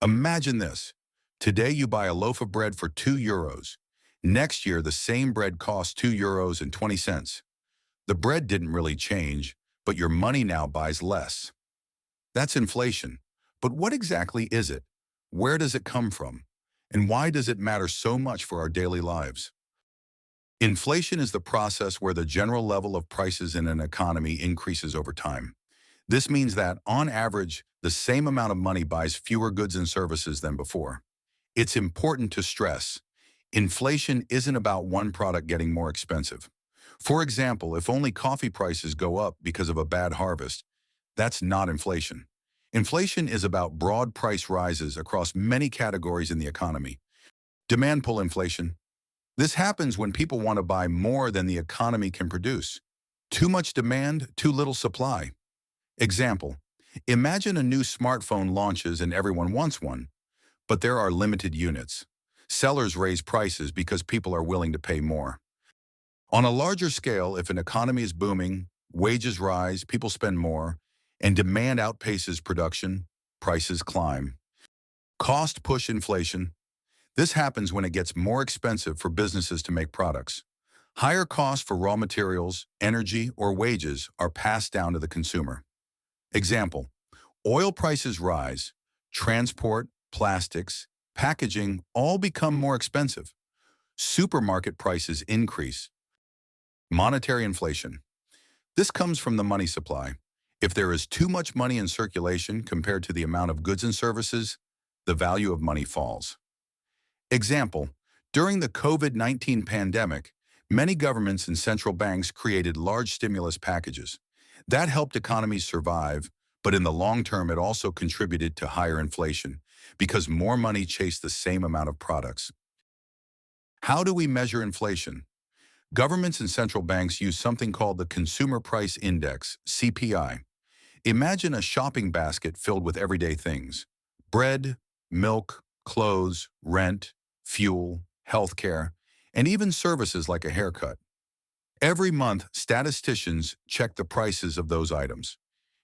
Imagine this. Today you buy a loaf of bread for €2. Next year, the same bread costs €2 and 20 cents. The bread didn't really change, but your money now buys less. That's inflation. But what exactly is it? Where does it come from? And why does it matter so much for our daily lives? Inflation is the process where the general level of prices in an economy increases over time. This means that, on average, the same amount of money buys fewer goods and services than before. It's important to stress, inflation isn't about one product getting more expensive. For example, if only coffee prices go up because of a bad harvest, that's not inflation. Inflation is about broad price rises across many categories in the economy. Demand pull inflation. This happens when people want to buy more than the economy can produce. Too much demand, too little supply. Example, imagine a new smartphone launches and everyone wants one, but there are limited units. Sellers raise prices because people are willing to pay more. On a larger scale, if an economy is booming, wages rise, people spend more, and demand outpaces production, prices climb. Cost push inflation. This happens when it gets more expensive for businesses to make products. Higher costs for raw materials, energy, or wages are passed down to the consumer. Example, oil prices rise, transport, plastics, packaging all become more expensive. Supermarket prices increase. Monetary inflation. This comes from the money supply. If there is too much money in circulation compared to the amount of goods and services, the value of money falls. Example, during the COVID-19 pandemic, many governments and central banks created large stimulus packages. That helped economies survive, but in the long term it also contributed to higher inflation because more money chased the same amount of products. How do we measure inflation? Governments and central banks use something called the Consumer Price Index, CPI. Imagine a shopping basket filled with everyday things: bread, milk, clothes, rent, fuel, healthcare, and even services like a haircut. Every month, statisticians check the prices of those items.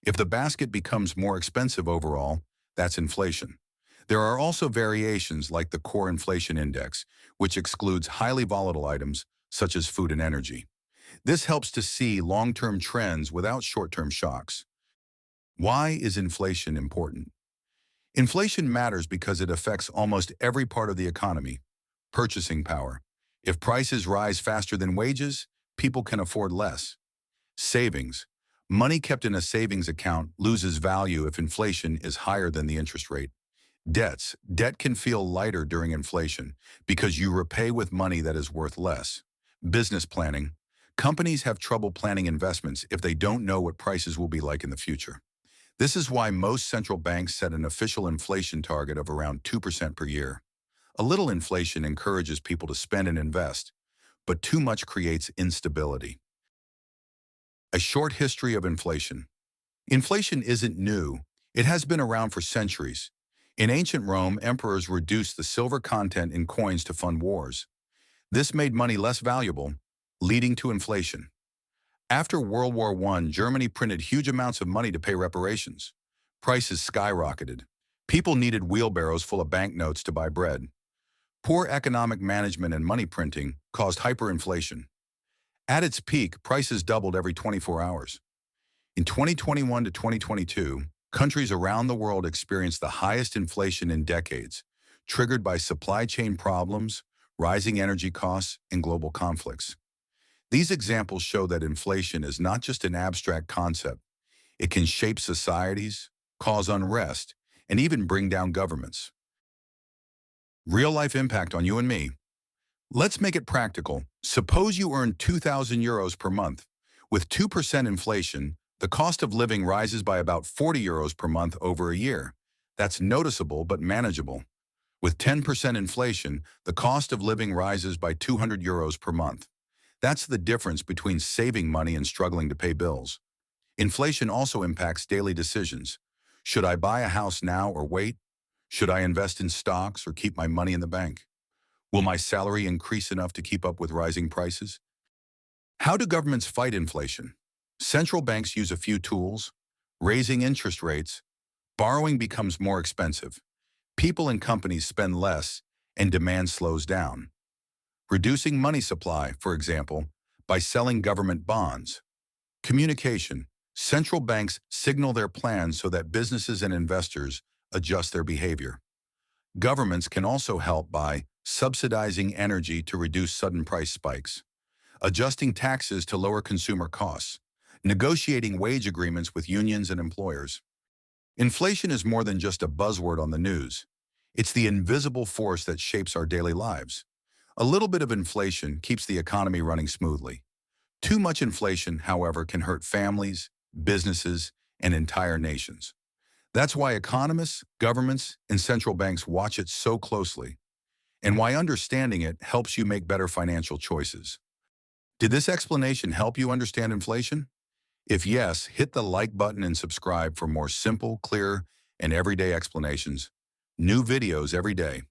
If the basket becomes more expensive overall, that's inflation. There are also variations like the Core Inflation Index, which excludes highly volatile items such as food and energy. This helps to see long-term trends without short-term shocks. Why is inflation important? Inflation matters because it affects almost every part of the economy. Purchasing power. If prices rise faster than wages, people can afford less. Savings. Money kept in a savings account loses value if inflation is higher than the interest rate. Debts. Debt can feel lighter during inflation because you repay with money that is worth less. Business planning. Companies have trouble planning investments if they don't know what prices will be like in the future. This is why most central banks set an official inflation target of around 2% per year. A little inflation encourages people to spend and invest, but too much creates instability. A short history of inflation. Inflation isn't new. It has been around for centuries. In ancient Rome, emperors reduced the silver content in coins to fund wars. This made money less valuable, leading to inflation. After World War I, Germany printed huge amounts of money to pay reparations. Prices skyrocketed. People needed wheelbarrows full of banknotes to buy bread. Poor economic management and money printing caused hyperinflation. At its peak, prices doubled every 24 hours. In 2021 to 2022, countries around the world experienced the highest inflation in decades, triggered by supply chain problems, rising energy costs, and global conflicts. These examples show that inflation is not just an abstract concept. It can shape societies, cause unrest, and even bring down governments. Real-life impact on you and me. Let's make it practical. Suppose you earn €2,000 per month. With 2% inflation, the cost of living rises by about €40 per month over a year. That's noticeable but manageable. With 10% inflation, the cost of living rises by €200 per month. That's the difference between saving money and struggling to pay bills. Inflation also impacts daily decisions. Should I buy a house now or wait? Should I invest in stocks or keep my money in the bank? Will my salary increase enough to keep up with rising prices? How do governments fight inflation? Central banks use a few tools. Raising interest rates. Borrowing becomes more expensive. People and companies spend less and demand slows down. Reducing money supply, for example, by selling government bonds. Communication. Central banks signal their plans so that businesses and investors adjust their behavior. Governments can also help by subsidizing energy to reduce sudden price spikes, adjusting taxes to lower consumer costs, negotiating wage agreements with unions and employers. Inflation is more than just a buzzword on the news. It's the invisible force that shapes our daily lives. A little bit of inflation keeps the economy running smoothly. Too much inflation, however, can hurt families, businesses, and entire nations. That's why economists, governments, and central banks watch it so closely, and why understanding it helps you make better financial choices. Did this explanation help you understand inflation? If yes, hit the like button and subscribe for more simple, clear, and everyday explanations. New videos every day.